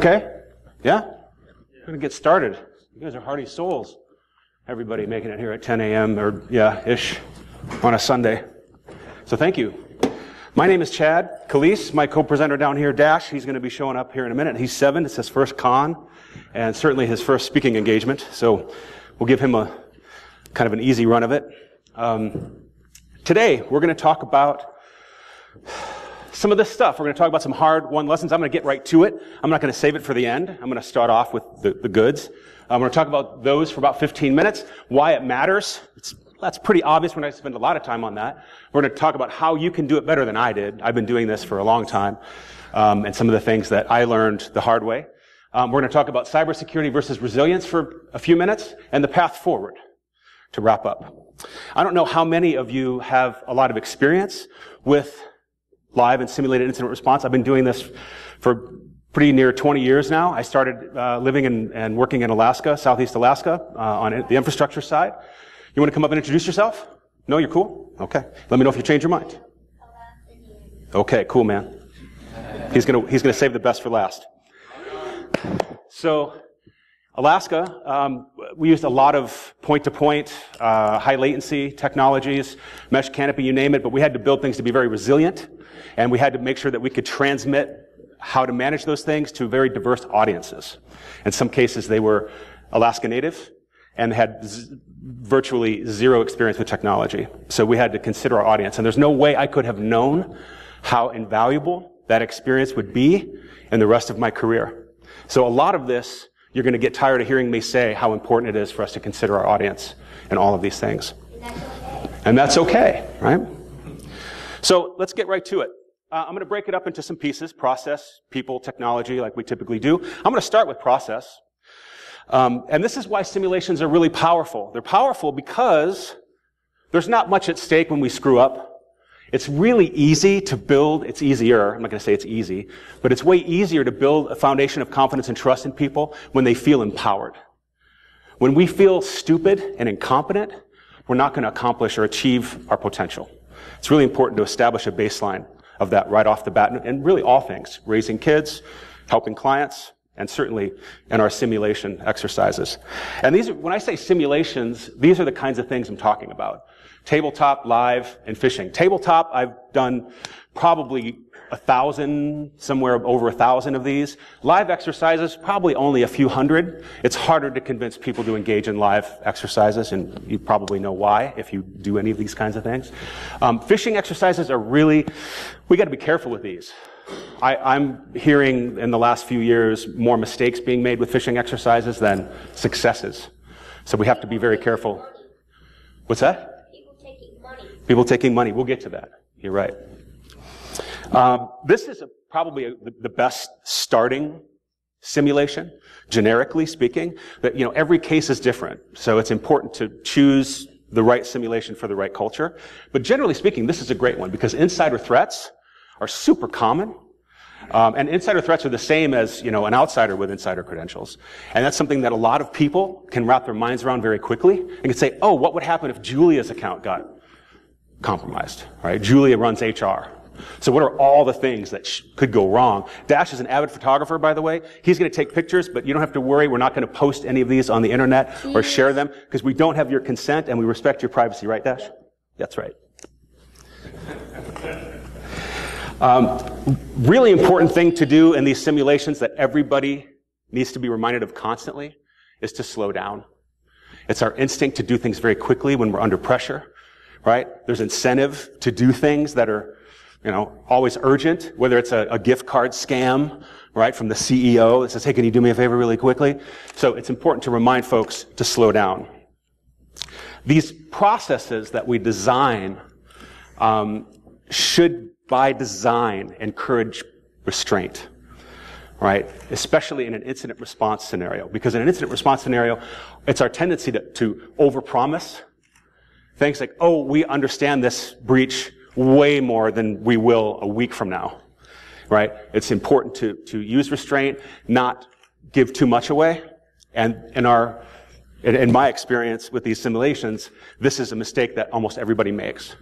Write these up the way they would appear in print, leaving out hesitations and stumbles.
Okay? Yeah? We're going to get started. You guys are hardy souls. Everybody making it here at 10 a.m. or, ish on a Sunday. So thank you. My name is Chad Calease. My co-presenter down here, Dash, he's going to be showing up here in a minute. He's 7. It's his first con and certainly his first speaking engagement. So we'll give him a kind of an easy run of it. Today, we're going to talk about some of this stuff. We're going to talk about some hard-won lessons. I'm going to get right to it. I'm not going to save it for the end. I'm going to start off with the goods. I'm going to talk about those for about 15 minutes, why it matters. That's pretty obvious when I spend a lot of time on that. We're going to talk about how you can do it better than I did. I've been doing this for a long time, and some of the things that I learned the hard way. We're going to talk about cybersecurity versus resilience for a few minutes, and the path forward to wrap up. I don't know how many of you have a lot of experience with live and simulated incident response. I've been doing this for pretty near 20 years now. I started living and working in Alaska, Southeast Alaska, on the infrastructure side. You want to come up and introduce yourself? No, you're cool? Okay. Let me know if you change your mind. Okay, cool, man. He's gonna save the best for last. So, Alaska, we used a lot of point-to-point, high latency technologies, mesh canopy, you name it, but we had to build things to be very resilient, and we had to make sure that we could transmit how to manage those things to very diverse audiences. In some cases, they were Alaska native and had virtually zero experience with technology. So we had to consider our audience, and there's no way I could have known how invaluable that experience would be in the rest of my career. So a lot of this, you're going to get tired of hearing me say how important it is for us to consider our audience and all of these things. And that's okay, right? So let's get right to it. I'm going to break it up into some pieces: process, people, technology, like we typically do. I'm going to start with process. And this is why simulations are really powerful. They're powerful because there's not much at stake when we screw up. It's really easy to build. It's easier. I'm not going to say it's easy, but it's way easier to build a foundation of confidence and trust in people when they feel empowered. When we feel stupid and incompetent, we're not going to accomplish or achieve our potential. It's really important to establish a baseline of that right off the bat, and really all things: raising kids, helping clients, and certainly in our simulation exercises. And when I say simulations, these are the kinds of things I'm talking about: tabletop, live, and phishing. Tabletop, I've done probably 1,000, somewhere over 1,000 of these. Live exercises, probably only a few hundred. It's harder to convince people to engage in live exercises, and you probably know why if you do any of these kinds of things. Phishing exercises are really, we got to be careful with these. I'm hearing in the last few years more mistakes being made with phishing exercises than successes. So we have to be very careful. What's that? People taking money. People taking money. We'll get to that. You're right. This is probably the best starting simulation, generically speaking. But every case is different, so it's important to choose the right simulation for the right culture. But generally speaking, this is a great one because insider threats are super common. And insider threats are the same as, an outsider with insider credentials. And that's something that a lot of people can wrap their minds around very quickly and can say, oh, what would happen if Julia's account got compromised, right? Julia runs HR. So what are all the things that could go wrong? Dash is an avid photographer, by the way. He's going to take pictures, but you don't have to worry. We're not going to post any of these on the internet or share them because we don't have your consent and we respect your privacy, right, Dash? That's right. Really important thing to do in these simulations that everybody needs to be reminded of constantly is to slow down. It's our instinct to do things very quickly when we're under pressure, right? There's incentive to do things that are, always urgent, whether it's a gift card scam, right, from the CEO that says, hey, can you do me a favor really quickly? So it's important to remind folks to slow down. These processes that we design should, by design, encourage restraint, right? Especially in an incident response scenario. Because in an incident response scenario, it's our tendency to overpromise things like, oh, we understand this breach way more than we will a week from now, right? It's important to use restraint, not give too much away. And in my experience with these simulations, this is a mistake that almost everybody makes,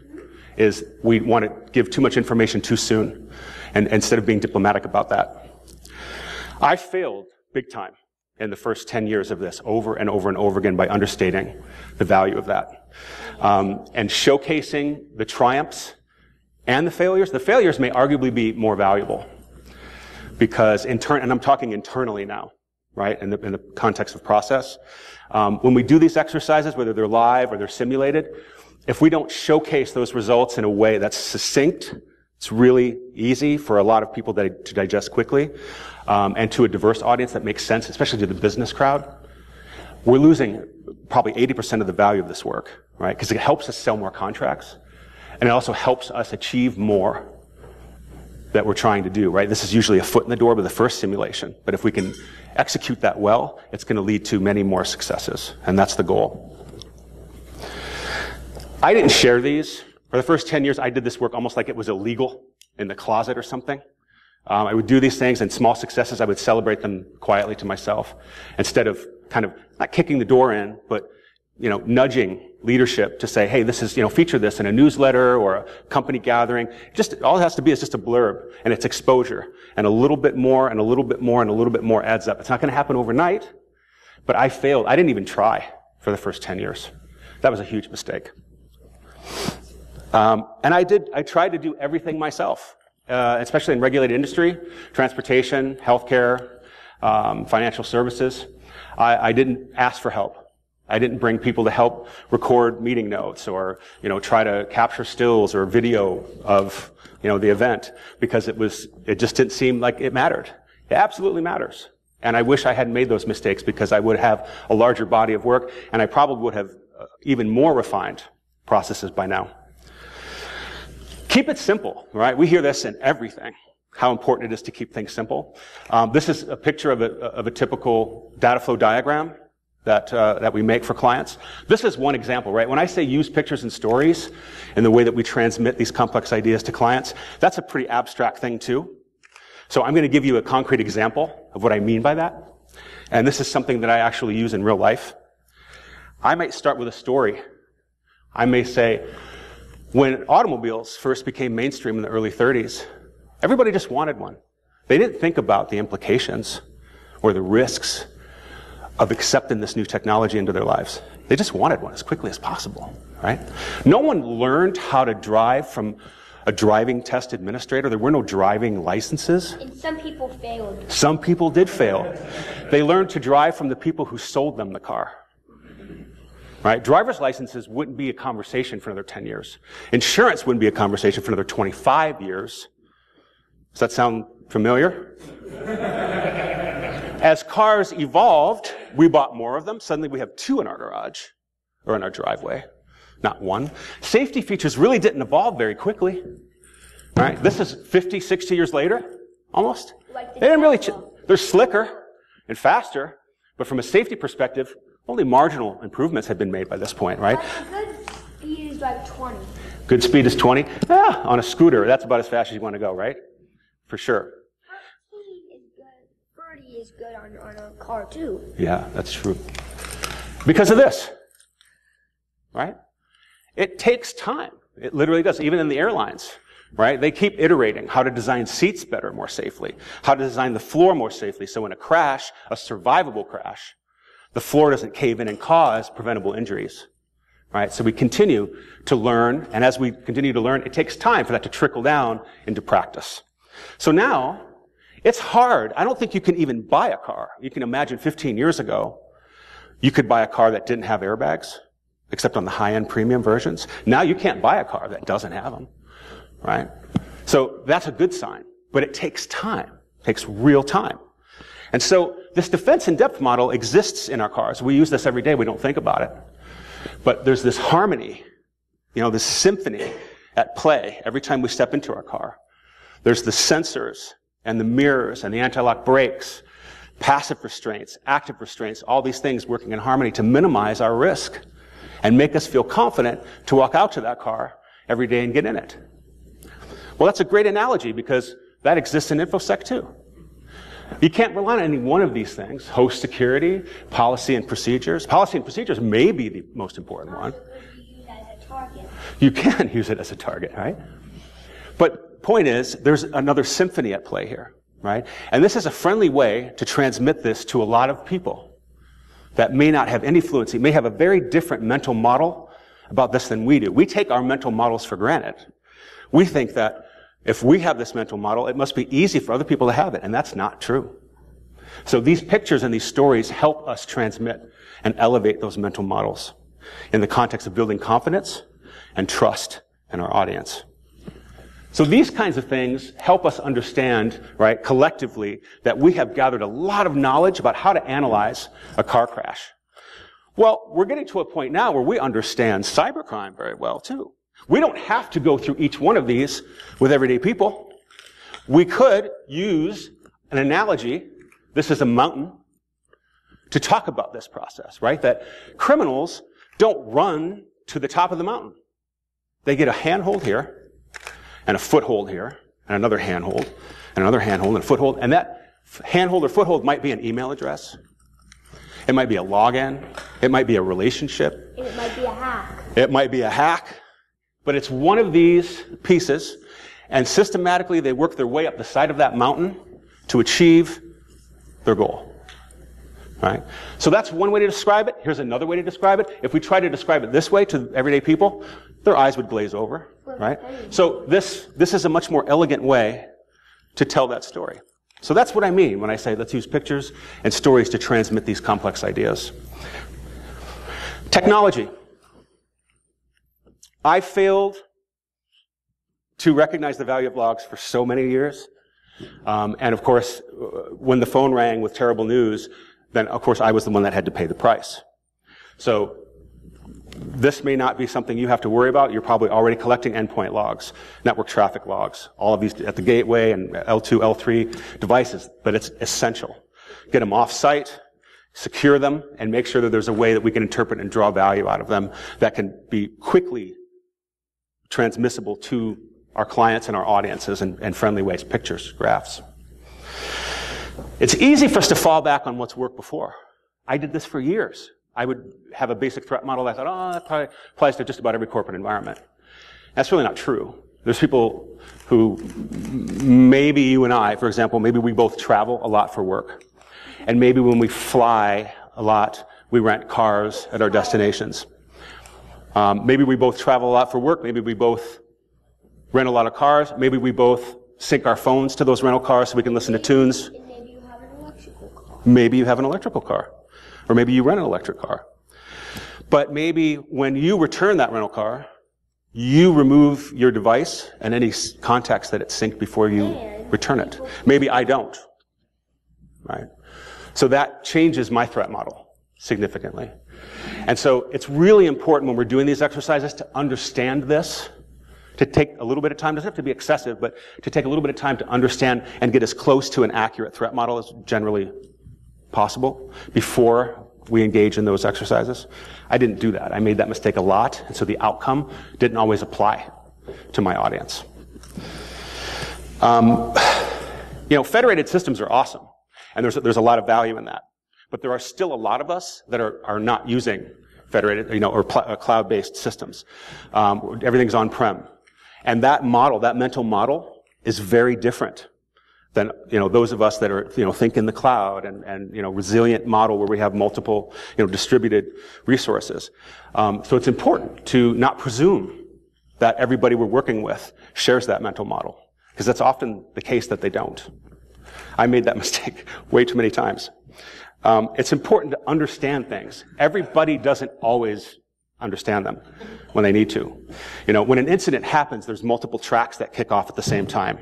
is we want to give too much information too soon, and instead of being diplomatic about that. I failed big time in the first 10 years of this over and over and over again by understating the value of that. And showcasing the triumphs and the failures. The failures may arguably be more valuable because and I'm talking internally now, right, in the context of process. When we do these exercises, whether they're live or they're simulated, if we don't showcase those results in a way that's succinct, it's really easy for a lot of people to digest quickly, and to a diverse audience that makes sense, especially to the business crowd, we're losing probably 80% of the value of this work, right? Because it helps us sell more contracts, and it also helps us achieve more that we're trying to do, right? This is usually a foot in the door with the first simulation, but if we can execute that well, it's going to lead to many more successes, and that's the goal. I didn't share these. For the first 10 years, I did this work almost like it was illegal in the closet or something. I would do these things, and small successes, I would celebrate them quietly to myself instead of kind of not kicking the door in, but, nudging leadership to say, hey, this is, feature this in a newsletter or a company gathering. Just, all it has to be is just a blurb, and it's exposure. And a little bit more, and a little bit more, and a little bit more adds up. It's not going to happen overnight, but I failed. I didn't even try for the first 10 years. That was a huge mistake. And I tried to do everything myself, especially in regulated industry, transportation, healthcare, financial services. I didn't ask for help. I didn't bring people to help record meeting notes or, try to capture stills or video of, the event because it just didn't seem like it mattered. It absolutely matters. And I wish I hadn't made those mistakes because I would have a larger body of work and I probably would have even more refined processes by now. Keep it simple, right? We hear this in everything, how important it is to keep things simple. This is a picture of a typical data flow diagram that we make for clients. This is one example, right? When I say use pictures and stories in the way that we transmit these complex ideas to clients, that's a pretty abstract thing too. So I'm going to give you a concrete example of what I mean by that. And this is something that I actually use in real life. I might start with a story. I may say, when automobiles first became mainstream in the early 30s, everybody just wanted one. They didn't think about the implications or the risks of accepting this new technology into their lives. They just wanted one as quickly as possible, right? No one learned how to drive from a driving test administrator. There were no driving licenses. And some people failed. Some people did fail. They learned to drive from the people who sold them the car. Right? Driver's licenses wouldn't be a conversation for another 10 years. Insurance wouldn't be a conversation for another 25 years. Does that sound familiar? As cars evolved, we bought more of them. Suddenly we have 2 in our garage, or in our driveway, not 1. Safety features really didn't evolve very quickly. Right? This is 50, 60 years later, almost. Like They didn't really, they're slicker and faster, but from a safety perspective, only marginal improvements had been made by this point, right? Good speed is like 20. Good speed is 20? Yeah, on a scooter, that's about as fast as you want to go, right? For sure. 30 is good. 30 is good on a car, too. Yeah, that's true. Because of this, right? It takes time. It literally does, even in the airlines, right? They keep iterating how to design seats better, more safely, how to design the floor more safely, so in a crash, a survivable crash, the floor doesn't cave in and cause preventable injuries, right? So we continue to learn, and as we continue to learn, it takes time for that to trickle down into practice. So now, it's hard. I don't think you can even buy a car. You can imagine 15 years ago, you could buy a car that didn't have airbags, except on the high-end premium versions. Now you can't buy a car that doesn't have them, right? So that's a good sign, but it takes time. It takes real time. And so this defense in depth model exists in our cars. We use this every day. We don't think about it. But there's this harmony, this symphony at play every time we step into our car. There's the sensors and the mirrors and the anti-lock brakes, passive restraints, active restraints, all these things working in harmony to minimize our risk and make us feel confident to walk out to that car every day and get in it. Well, that's a great analogy because that exists in InfoSec too. You can't rely on any one of these things. Host security, policy and procedures. Policy and procedures may be the most important one. You can use it as a target, right? But point is, there's another symphony at play here. right? And this is a friendly way to transmit this to a lot of people that may not have any fluency, may have a very different mental model about this than we do. We take our mental models for granted. We think that if we have this mental model, it must be easy for other people to have it, and that's not true. So these pictures and these stories help us transmit and elevate those mental models in the context of building confidence and trust in our audience. So these kinds of things help us understand, right, collectively, that we have gathered a lot of knowledge about how to analyze a car crash. Well, we're getting to a point now where we understand cybercrime very well, too. We don't have to go through each one of these with everyday people. We could use an analogy, this is a mountain, to talk about this process, right? That criminals don't run to the top of the mountain. They get a handhold here, and a foothold here, and another handhold, and another handhold, and a foothold, and that handhold or foothold might be an email address. It might be a login. It might be a relationship. And it might be a hack. It might be a hack. But it's one of these pieces, and systematically they work their way up the side of that mountain to achieve their goal. Right? So that's one way to describe it. Here's another way to describe it. If we try to describe it this way to everyday people, their eyes would glaze over. Right? So this is a much more elegant way to tell that story. So that's what I mean when I say let's use pictures and stories to transmit these complex ideas. Technology. I failed to recognize the value of logs for so many years. And of course, when the phone rang with terrible news, then of course I was the one that had to pay the price. So this may not be something you have to worry about. You're probably already collecting endpoint logs, network traffic logs, all of these at the gateway and L2, L3 devices, but it's essential. Get them off-site, secure them, and make sure that there's a way that we can interpret and draw value out of them that can be quickly transmissible to our clients and our audiences in friendly ways, pictures, graphs. It's easy for us to fall back on what's worked before. I did this for years. I would have a basic threat model that I thought, that probably applies to just about every corporate environment. That's really not true. There's people who, maybe you and I, for example, maybe we both travel a lot for work. And maybe when we fly a lot, we rent cars at our destinations. Maybe we both travel a lot for work. Maybe we both rent a lot of cars. Maybe we both sync our phones to those rental cars so we can listen to tunes. And maybe you have an electrical car. Maybe you have an electrical car. Or maybe you rent an electric car. But maybe when you return that rental car, you remove your device and any contacts that it's synced before you return it. Maybe I don't. Right? So that changes my threat model significantly. And so it's really important when we're doing these exercises to understand this, to take a little bit of time. It doesn't have to be excessive, but to take a little bit of time to understand and get as close to an accurate threat model as generally possible before we engage in those exercises. I didn't do that. I made that mistake a lot, and so the outcome didn't always apply to my audience. Federated systems are awesome, and there's a lot of value in that. But there are still a lot of us that are not using federated, or cloud-based systems. Everything's on-prem. And that model, that mental model, is very different than, those of us that are, think in the cloud and resilient model where we have multiple, distributed resources. So it's important to not presume that everybody we're working with shares that mental model, because that's often the case that they don't. I made that mistake way too many times. It's important to understand things. Everybody doesn't always understand them when they need to. When an incident happens, there's multiple tracks that kick off at the same time.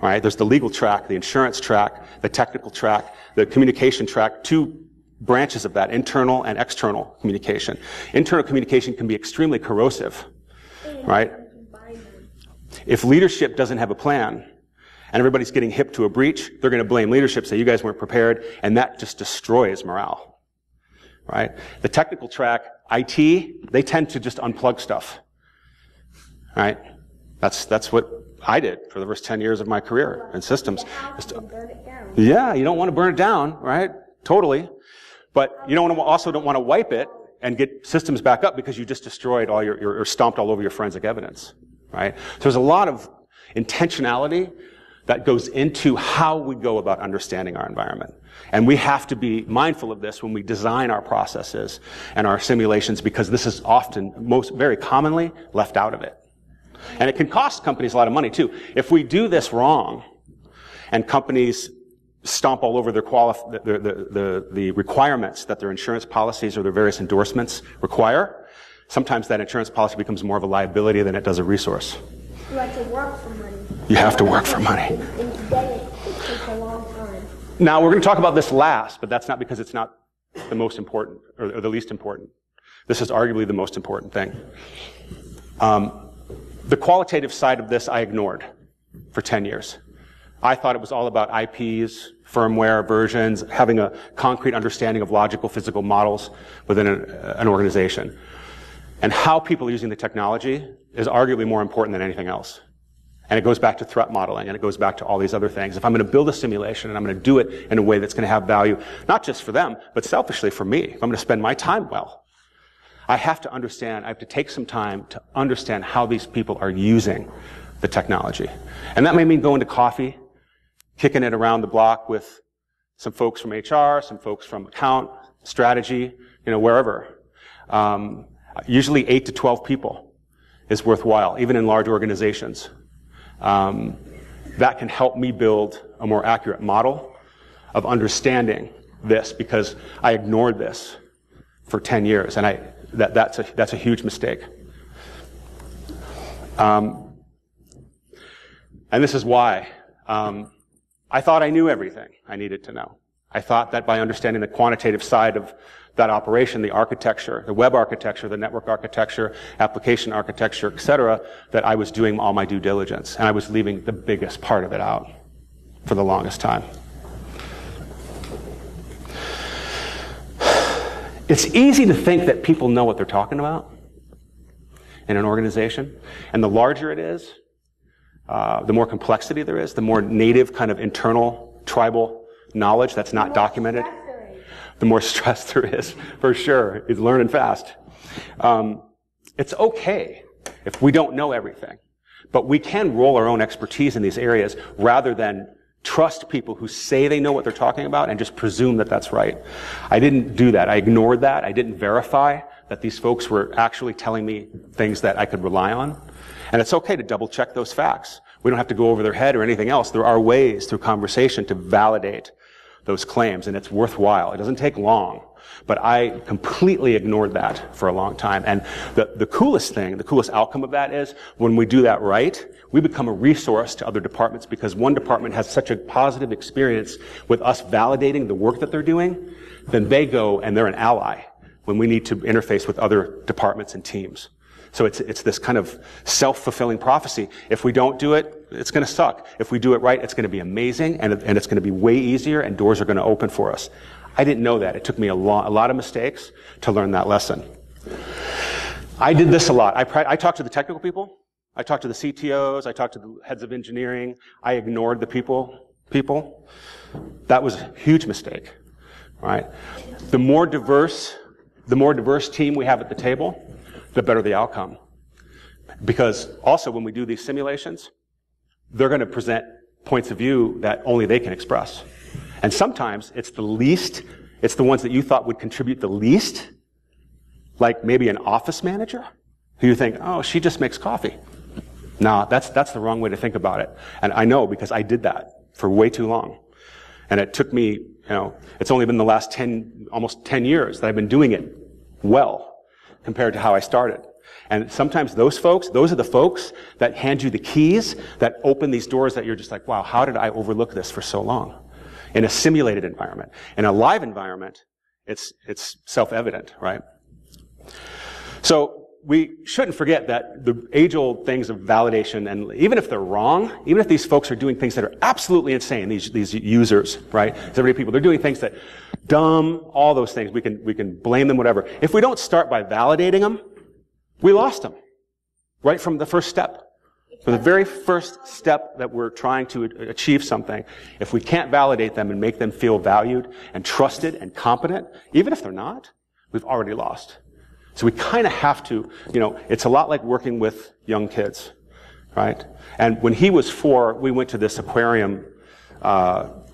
Right? There's the legal track, the insurance track, the technical track, the communication track, two branches of that, internal and external communication. Internal communication can be extremely corrosive, right? If leadership doesn't have a plan and everybody's getting hip to a breach, they're going to blame leadership, say you guys weren't prepared, and that just destroys morale, right? The technical track, IT, they tend to just unplug stuff, right? That's what I did for the first 10 years of my career in systems. Burn it down. Yeah, you don't want to burn it down, right? Totally. But you also don't want to wipe it and get systems back up because you just destroyed all or stomped all over your forensic evidence, right? So there's a lot of intentionality that goes into how we go about understanding our environment. And we have to be mindful of this when we design our processes and our simulations, because this is often, very commonly, left out of it. And it can cost companies a lot of money too. If we do this wrong, and companies stomp all over the requirements that their insurance policies or their various endorsements require, sometimes that insurance policy becomes more of a liability than it does a resource. You have to work for money. You have to work for money. And to get it, it takes a long time. Now, we're going to talk about this last, but that's not because it's not the most important, or the least important. This is arguably the most important thing. The qualitative side of this I ignored for 10 years. I thought it was all about IPs, firmware, versions, having a concrete understanding of logical physical models within an organization. And how people are using the technology is arguably more important than anything else. And it goes back to threat modeling, and it goes back to all these other things. If I'm going to build a simulation and I'm going to do it in a way that's going to have value, not just for them, but selfishly for me, if I'm going to spend my time well, I have to understand, I have to take some time to understand how these people are using the technology. And that may mean going to coffee, kicking it around the block with some folks from HR, some folks from account, strategy, wherever. Usually 8 to 12 people is worthwhile, even in large organizations. That can help me build a more accurate model of understanding this, because I ignored this for 10 years, and that's a huge mistake. And this is why I thought I knew everything I needed to know. I thought that by understanding the quantitative side of that operation, the architecture, the web architecture, the network architecture, application architecture, etc., that I was doing all my due diligence, and I was leaving the biggest part of it out for the longest time. It's easy to think that people know what they're talking about in an organization, and the larger it is, the more complexity there is, the more native kind of internal tribal knowledge that's not documented, the more stress there is, for sure. It's learning fast. It's okay if we don't know everything, but we can roll our own expertise in these areas rather than trust people who say they know what they're talking about and just presume that that's right. I didn't do that. I ignored that. I didn't verify that these folks were actually telling me things that I could rely on. And it's okay to double check those facts. We don't have to go over their head or anything else. There are ways through conversation to validate those claims, and it's worthwhile. It doesn't take long, but I completely ignored that for a long time. And the coolest thing, the coolest outcome of that is when we do that right, we become a resource to other departments, because one department has such a positive experience with us validating the work that they're doing, then they go and they're an ally when we need to interface with other departments and teams. So it's this kind of self-fulfilling prophecy. If we don't do it, it's going to suck. If we do it right, it's going to be amazing, and it's going to be way easier, and doors are going to open for us. I didn't know that. It took me a lot of mistakes to learn that lesson. I did this a lot. I talked to the technical people. I talked to the CTOs. I talked to the heads of engineering. I ignored the people. That was a huge mistake. Right? The more diverse team we have at the table, the better the outcome. Because also when we do these simulations, they're going to present points of view that only they can express. And sometimes it's the ones that you thought would contribute the least, like maybe an office manager, who you think, oh, she just makes coffee. No, that's the wrong way to think about it. And I know, because I did that for way too long. And it took me, it's only been the last almost 10 years that I've been doing it well, compared to how I started. And sometimes those are the folks that hand you the keys, that open these doors that you're just like, wow, how did I overlook this for so long? In a simulated environment. In a live environment, it's self-evident, right? So we shouldn't forget that the age-old things of validation, and even if they're wrong, even if these folks are doing things that are absolutely insane, these users, right? Everyday people, they're doing things that dumb, all those things, we can blame them, whatever. If we don't start by validating them, we lost them right from the first step. For the very first step that we're trying to achieve something, if we can't validate them and make them feel valued and trusted and competent, even if they're not, we've already lost. So we kind of have to, it's a lot like working with young kids, right? And when he was 4, we went to this aquarium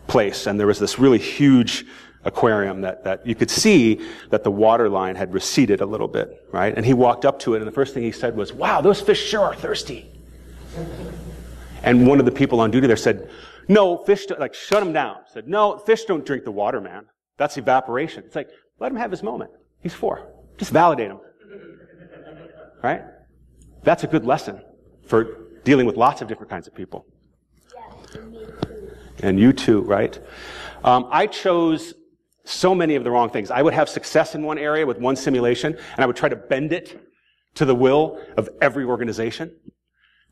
place, and there was this really huge aquarium that you could see that the water line had receded a little bit, right? And he walked up to it, and the first thing he said was, "Wow, those fish sure are thirsty." And one of the people on duty there said, "No, fish don't," like, shut him down. Said, "No, fish don't drink the water, man. That's evaporation." It's like, let him have his moment. He's 4. Just validate him. Right? That's a good lesson for dealing with lots of different kinds of people. Yeah, and me too. And you too, right? I chose so many of the wrong things. I would have success in one area with one simulation, and I would try to bend it to the will of every organization.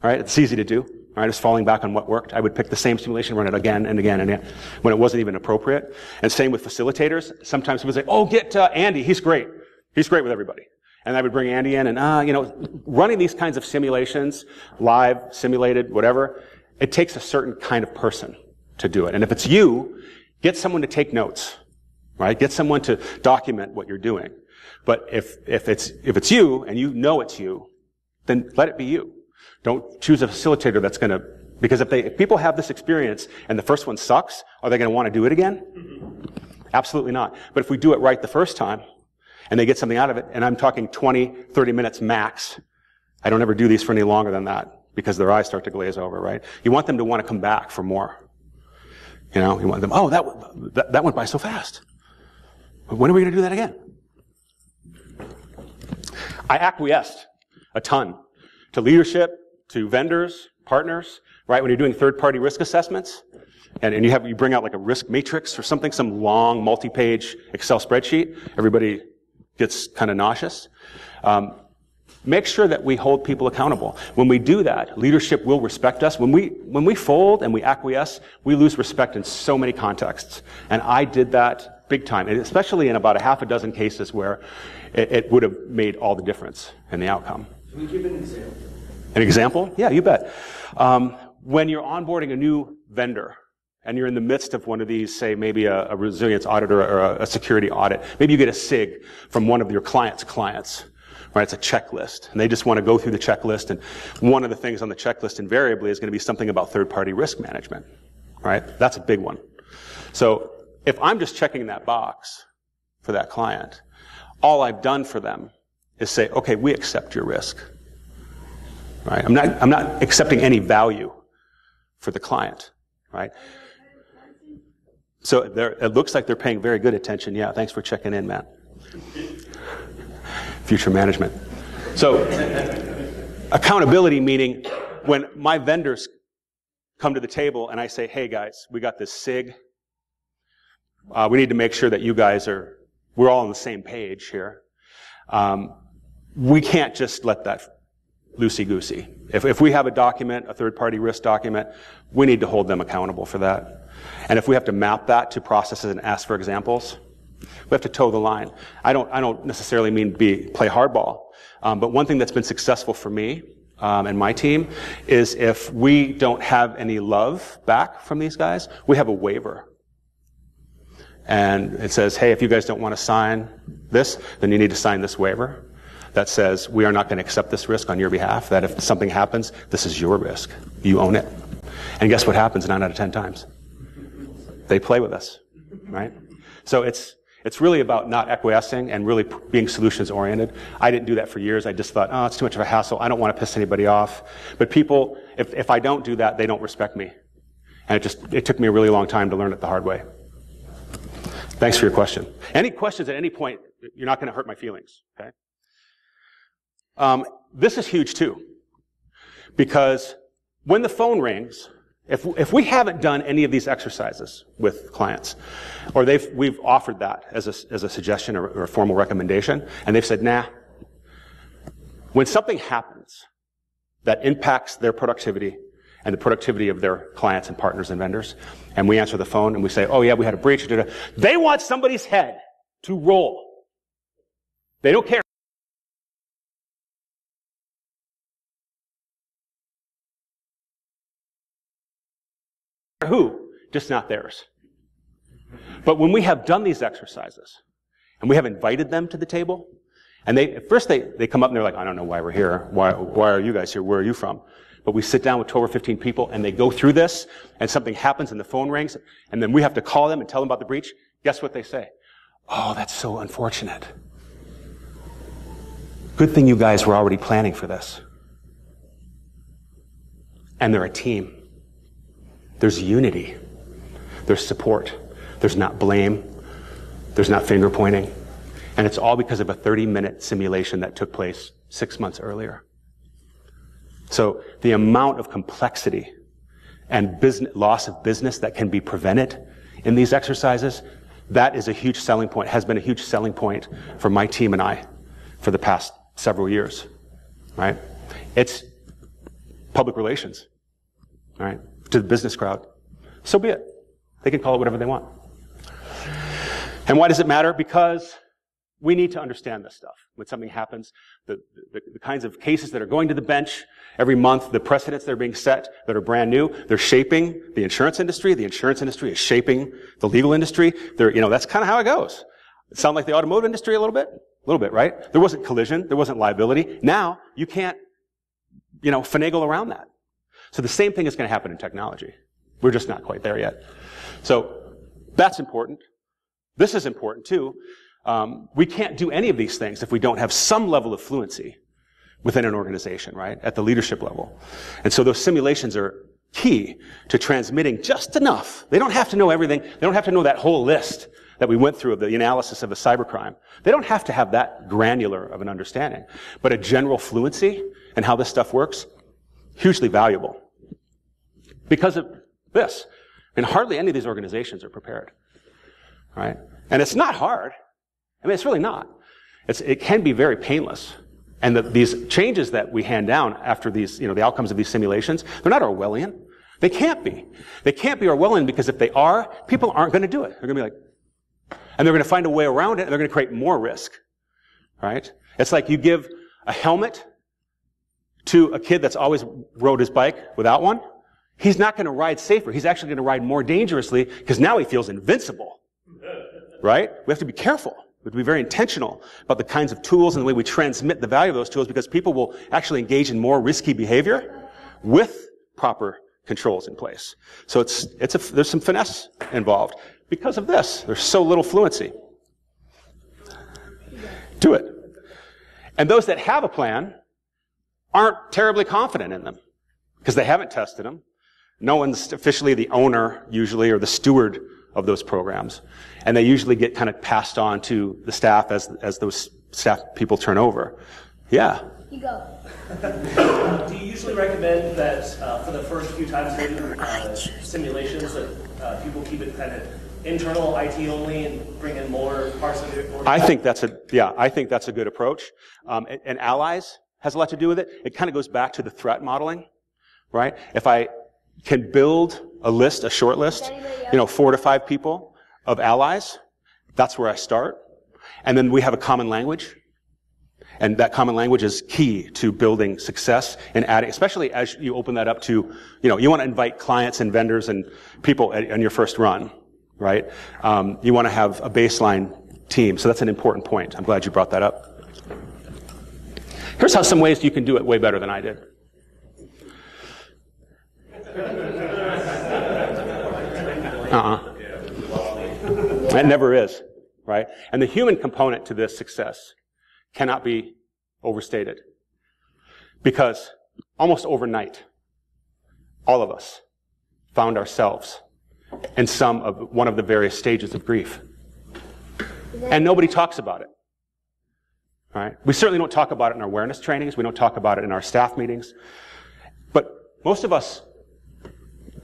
Right? It's easy to do. Right? Just falling back on what worked. I would pick the same simulation, run it again and again and again when it wasn't even appropriate. And same with facilitators. Sometimes people say, "Oh, get Andy. He's great. He's great with everybody." And I would bring Andy in, and running these kinds of simulations, live, simulated, whatever, it takes a certain kind of person to do it. And if it's you, get someone to take notes, right? Get someone to document what you're doing. But if it's you, and you know it's you, then let it be you. Don't choose a facilitator that's going to, because if people have this experience and the first one sucks, are they going to want to do it again? Absolutely not. But if we do it right the first time, and they get something out of it, and I'm talking 20, 30 minutes max. I don't ever do these for any longer than that, because their eyes start to glaze over, right? You want them to want to come back for more. You want them, "Oh, that went by so fast. When are we going to do that again?" I acquiesced a ton to leadership, to vendors, partners, right? When you're doing third-party risk assessments, and you bring out like a risk matrix or something, some long multi-page Excel spreadsheet, everybody gets kind of nauseous. Make sure that we hold people accountable. When we do that, leadership will respect us. When we fold and we acquiesce, we lose respect in so many contexts. And I did that big time, and especially in about a half a dozen cases where it would have made all the difference in the outcome. Can we give an example? An example? Yeah, you bet. When you're onboarding a new vendor, and you're in the midst of one of these, say, maybe a resilience audit or a security audit. Maybe you get a SIG from one of your clients' right? It's a checklist, and they just want to go through the checklist, and one of the things on the checklist invariably is going to be something about third-party risk management, right? That's a big one. So if I'm just checking that box for that client, all I've done for them is say, "Okay, we accept your risk." Right? I'm not accepting any value for the client, right? So it looks like they're paying very good attention. Yeah, thanks for checking in, Matt. Future management. So accountability, meaning when my vendors come to the table and I say, "Hey guys, we got this SIG. We need to make sure that you guys we're all on the same page here. We can't just let that loosey-goosey. If we have a document, a third-party risk document, we need to hold them accountable for that. And if we have to map that to processes and ask for examples, we have to toe the line. I don't necessarily mean play hardball, but one thing that's been successful for me and my team is if we don't have any love back from these guys, we have a waiver. And it says, "Hey, if you guys don't want to sign this, then you need to sign this waiver that says we are not going to accept this risk on your behalf, that if something happens, this is your risk. You own it." And guess what happens 9 out of 10 times? They play with us, right? So it's really about not acquiescing and really being solutions-oriented. I didn't do that for years. I just thought, "Oh, it's too much of a hassle. I don't want to piss anybody off." But people, if I don't do that, they don't respect me. And it took me a really long time to learn it the hard way. Thanks for your question. Any questions at any point, you're not going to hurt my feelings, okay? This is huge too, because when the phone rings, if we haven't done any of these exercises with clients, or we've offered that as a suggestion or a formal recommendation, and they've said, "Nah," when something happens that impacts their productivity and the productivity of their clients and partners and vendors, and we answer the phone and we say, "Oh yeah, we had a breach," they want somebody's head to roll. They don't care who, just not theirs. But when we have done these exercises, and we have invited them to the table, and at first they come up and they're like, "I don't know why we're here. Why are you guys here? Where are you from?" but we sit down with 12 or 15 people and they go through this and something happens and the phone rings and then we have to call them and tell them about the breach. Guess what they say? Oh, that's so unfortunate. Good thing you guys were already planning for this. And they're a team. There's unity. There's support. There's not blame. There's not finger pointing. And it's all because of a 30-minute simulation that took place 6 months earlier. So the amount of complexity and loss of business that can be prevented in these exercises, that is a huge selling point, has been a huge selling point for my team and I for the past several years, right? It's public relations, right, to the business crowd. So be it. They can call it whatever they want. And why does it matter? Because we need to understand this stuff. When something happens, the kinds of cases that are going to the bench every month, the precedents that are being set that are brand new, they're shaping the insurance industry. The insurance industry is shaping the legal industry. That's kind of how it goes. It sounds like the automotive industry a little bit, right? There wasn't collision. There wasn't liability. Now, you can't, finagle around that. So the same thing is going to happen in technology. We're just not quite there yet. So that's important. This is important too. We can't do any of these things if we don't have some level of fluency within an organization, right? At the leadership level. And so those simulations are key to transmitting just enough. They don't have to know everything. They don't have to know that whole list that we went through of the analysis of a cybercrime. They don't have to have that granular of an understanding. But a general fluency in how this stuff works, hugely valuable. Because of this. And hardly any of these organizations are prepared. Right? And it's not hard. I mean, it's really not. It can be very painless. And these changes that we hand down after these, the outcomes of these simulations, they're not Orwellian. They can't be. They can't be Orwellian because if they are, people aren't going to do it. They're going to be like, and they're going to find a way around it and they're going to create more risk. Right? It's like you give a helmet to a kid that's always rode his bike without one. He's not going to ride safer. He's actually going to ride more dangerously because now he feels invincible. Right? We have to be careful. We have to be very intentional about the kinds of tools and the way we transmit the value of those tools because people will actually engage in more risky behavior with proper controls in place. So there's some finesse involved. Because of this, there's so little fluency. Do it. And those that have a plan aren't terribly confident in them because they haven't tested them. No one's officially the owner, usually, or the steward of those programs. And they usually get kind of passed on to the staff as those staff people turn over. Yeah? You go. Do you usually recommend that for the first few times they do simulations that people keep it kind of internal, IT only, and bring in more parts of it? I think that's a good approach. And allies has a lot to do with it. It kind of goes back to the threat modeling, right? If I can build a short list, 4 to 5 people of allies, that's where I start. And then we have a common language. And that common language is key to building success and adding, especially as you open that up to, you want to invite clients and vendors and people on your first run, right? You want to have a baseline team. So that's an important point. I'm glad you brought that up. Here's how some ways you can do it way better than I did. It never is, right? And the human component to this success cannot be overstated. Because almost overnight, all of us found ourselves in one of the various stages of grief. And nobody talks about it. Right? We certainly don't talk about it in our awareness trainings. We don't talk about it in our staff meetings. But most of us,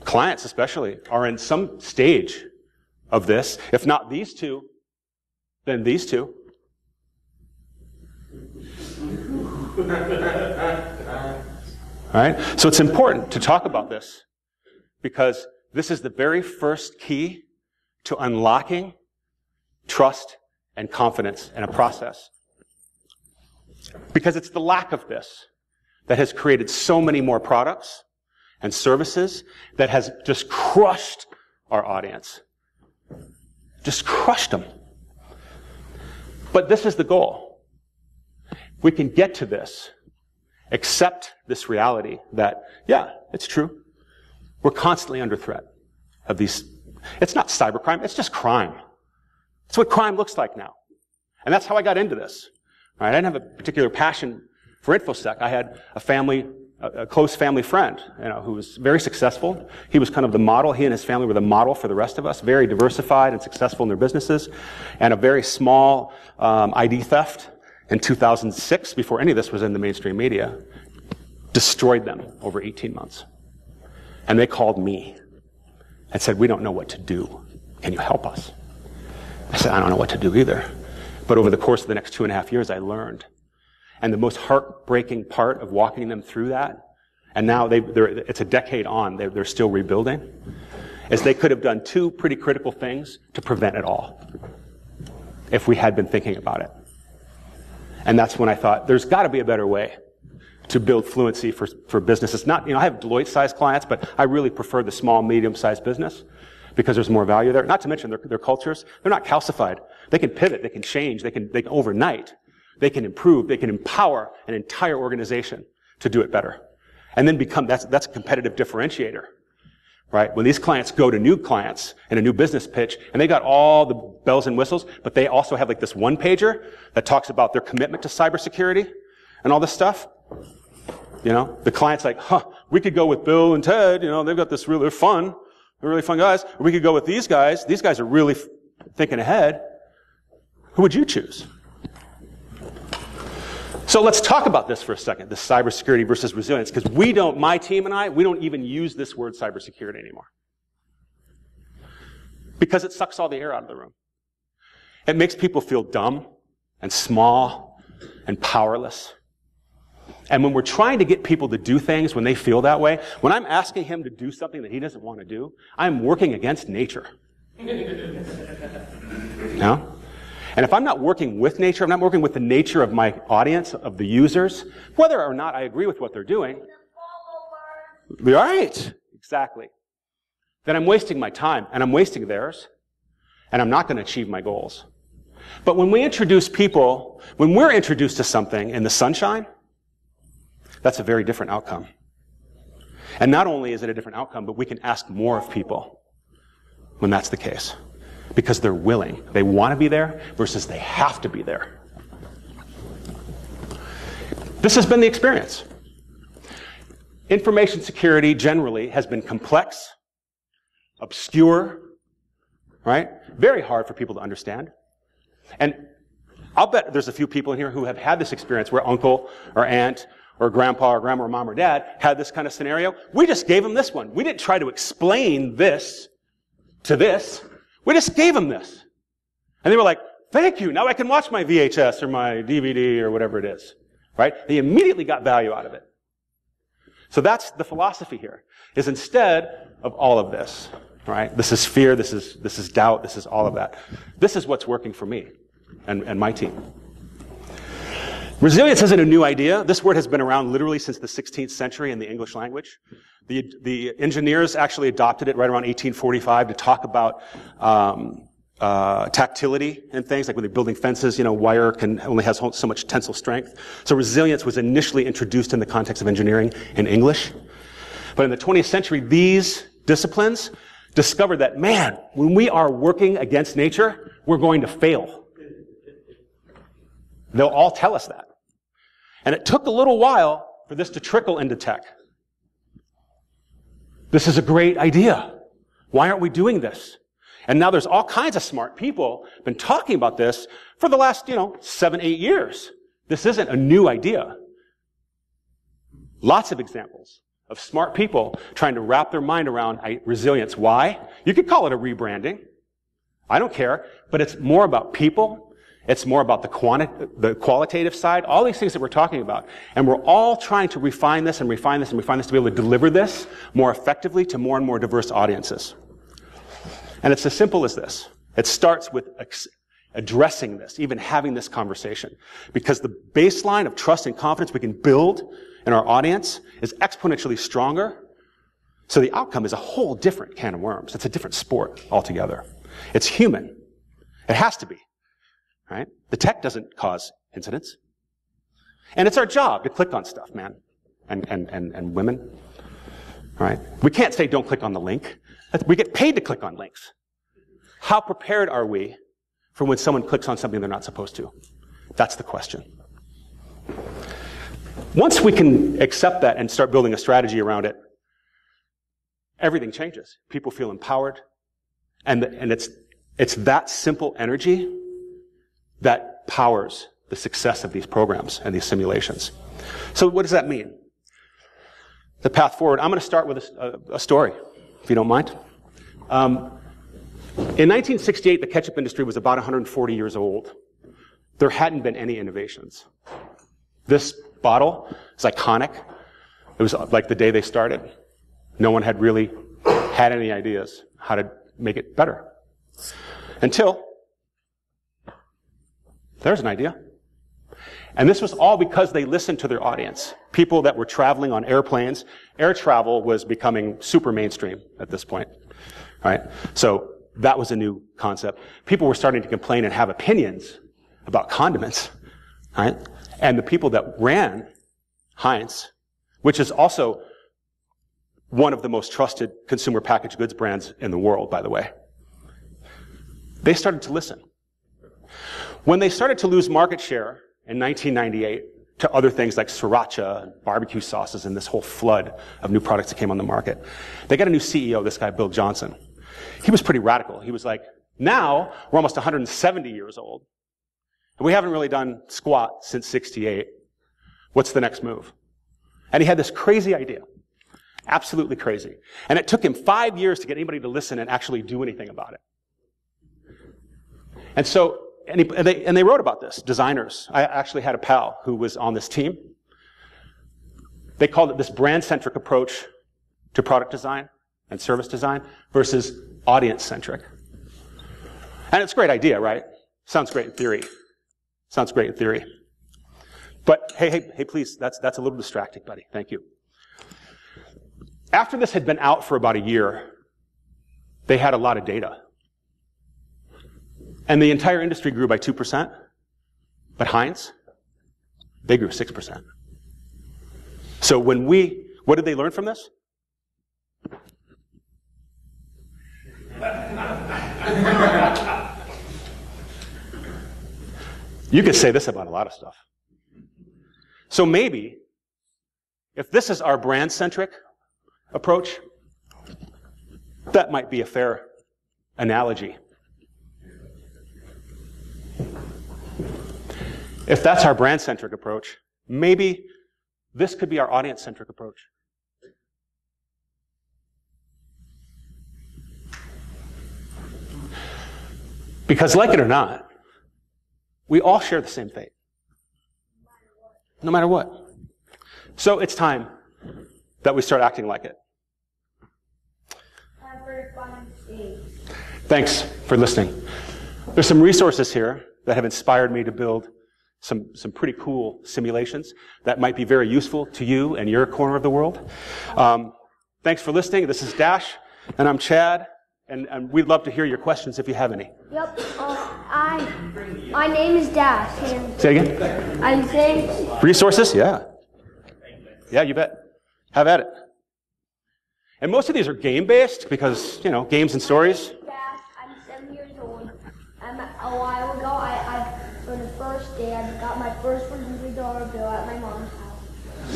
clients especially, are in some stage of this. If not these two, then these two. All right? So it's important to talk about this because this is the very first key to unlocking trust and confidence in a process. Because it's the lack of this that has created so many more products and services that has just crushed our audience. Just crushed them. But this is the goal. We can get to this accept this reality that, yeah, it's true. We're constantly under threat of these. It's not cybercrime, it's just crime. It's what crime looks like now. And that's how I got into this. Right? I didn't have a particular passion for InfoSec. I had a close family friend, who was very successful. He was kind of the model. He and his family were the model for the rest of us. Very diversified and successful in their businesses. And a very small ID theft in 2006, before any of this was in the mainstream media, destroyed them over 18 months. And they called me and said, "We don't know what to do. Can you help us?" I said, "I don't know what to do either." But over the course of the next 2.5 years, I learned. And the most heartbreaking part of walking them through that, and now it's a decade on, they're still rebuilding, is they could have done 2 pretty critical things to prevent it all, if we had been thinking about it. And that's when I thought, there's got to be a better way to build fluency for businesses. Not, I have Deloitte-sized clients, but I really prefer the small, medium-sized business because there's more value there. Not to mention their cultures. They're not calcified. They can pivot, they can change, they can overnight. They can improve, they can empower an entire organization to do it better. And then that's a competitive differentiator, right? When these clients go to new clients in a new business pitch, and they got all the bells and whistles, but they also have like this one-pager that talks about their commitment to cybersecurity and all this stuff. The client's like, we could go with Bill and Ted, they've got this they're fun, they're really fun guys. Or we could go with these guys are really thinking ahead. Who would you choose? So let's talk about this for a second, this cybersecurity versus resilience, because my team and I, we don't even use this word cybersecurity anymore. Because it sucks all the air out of the room. It makes people feel dumb and small and powerless. And when we're trying to get people to do things when they feel that way, when I'm asking him to do something that he doesn't want to do, I'm working against nature. And if I'm not working with nature, I'm not working with the nature of my audience, of the users, whether or not I agree with what they're doing. Right, exactly. Then I'm wasting my time, and I'm wasting theirs, and I'm not going to achieve my goals. But when we're introduced to something in the sunshine, that's a very different outcome. And not only is it a different outcome, but we can ask more of people when that's the case. Because they're willing. They want to be there versus they have to be there. This has been the experience. Information security generally has been complex, obscure, right? Very hard for people to understand. And I'll bet there's a few people in here who have had this experience where uncle or aunt or grandpa or grandma or mom or dad had this kind of scenario. We just gave them this one. We didn't try to explain this to this. We just gave them this. And they were like, thank you, now I can watch my VHS or my DVD or whatever it is. Right? They immediately got value out of it. So that's the philosophy here, is instead of all of this, right? This is fear, this is doubt, this is all of that. This is what's working for me and my team. Resilience isn't a new idea. This word has been around literally since the 16th century in the English language. The engineers actually adopted it right around 1845 to talk about tactility and things, like when they're building fences, wire only has so much tensile strength. So resilience was initially introduced in the context of engineering in English. But in the 20th century, these disciplines discovered that, man, when we are working against nature, we're going to fail. They'll all tell us that. And it took a little while for this to trickle into tech. This is a great idea. Why aren't we doing this? And now there's all kinds of smart people been talking about this for the last, 7-8 years. This isn't a new idea. Lots of examples of smart people trying to wrap their mind around resilience. Why? You could call it a rebranding. I don't care. But it's more about people. It's more about the qualitative side, all these things that we're talking about. And we're all trying to refine this and refine this and refine this to be able to deliver this more effectively to more and more diverse audiences. And it's as simple as this. It starts with addressing this, even having this conversation. Because the baseline of trust and confidence we can build in our audience is exponentially stronger. So the outcome is a whole different can of worms. It's a different sport altogether. It's human. It has to be. Right? The tech doesn't cause incidents. And it's our job to click on stuff, man, and women. All right? We can't say don't click on the link. We get paid to click on links. How prepared are we for when someone clicks on something they're not supposed to? That's the question. Once we can accept that and start building a strategy around it, everything changes. People feel empowered. And it's that simple energy that powers the success of these programs and these simulations. So what does that mean? The path forward. I'm going to start with a story, if you don't mind. In 1968, the ketchup industry was about 140 years old. There hadn't been any innovations. This bottle is iconic. It was like the day they started. No one had really had any ideas how to make it better. Until there's an idea. And this was all because they listened to their audience. People that were traveling on airplanes. Air travel was becoming super mainstream at this point. Right? So that was a new concept. People were starting to complain and have opinions about condiments. Right? And the people that ran Heinz, which is also one of the most trusted consumer packaged goods brands in the world, by the way, they started to listen. When they started to lose market share in 1998 to other things like sriracha and barbecue sauces and this whole flood of new products that came on the market, they got a new CEO, this guy, Bill Johnson. He was pretty radical. He was like, now we're almost 170 years old, and we haven't really done squat since 68. What's the next move? And he had this crazy idea. Absolutely crazy. And it took him 5 years to get anybody to listen and actually do anything about it. And so, and they wrote about this, designers. I actually had a pal who was on this team. They called it this brand-centric approach to product design and service design versus audience-centric. And it's a great idea, right? Sounds great in theory. Sounds great in theory. But hey, please, that's a little distracting, buddy. Thank you. After this had been out for about a year, they had a lot of data. And the entire industry grew by 2%. But Heinz, they grew 6%. So what did they learn from this? You could say this about a lot of stuff. So maybe, if this is our brand-centric approach, that might be a fair analogy. If that's our brand-centric approach, maybe this could be our audience-centric approach. Because like it or not, we all share the same fate. No matter what. So it's time that we start acting like it. Thanks for listening. There's some resources here that have inspired me to build some pretty cool simulations that might be very useful to you and your corner of the world. Thanks for listening. This is Dash, and I'm Chad, and we'd love to hear your questions if you have any. Yep. My name is Dash. And say it again. I think Resources? Yeah. Yeah, you bet. Have at it. And most of these are game-based because, games and stories. I'm 7 years old. A while ago, for the first day, I got my first $100 bill at my mom's house. I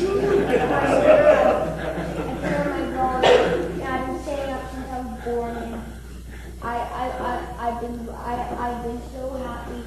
put on my phone, and I've been staying up since I was born. And I've been so happy.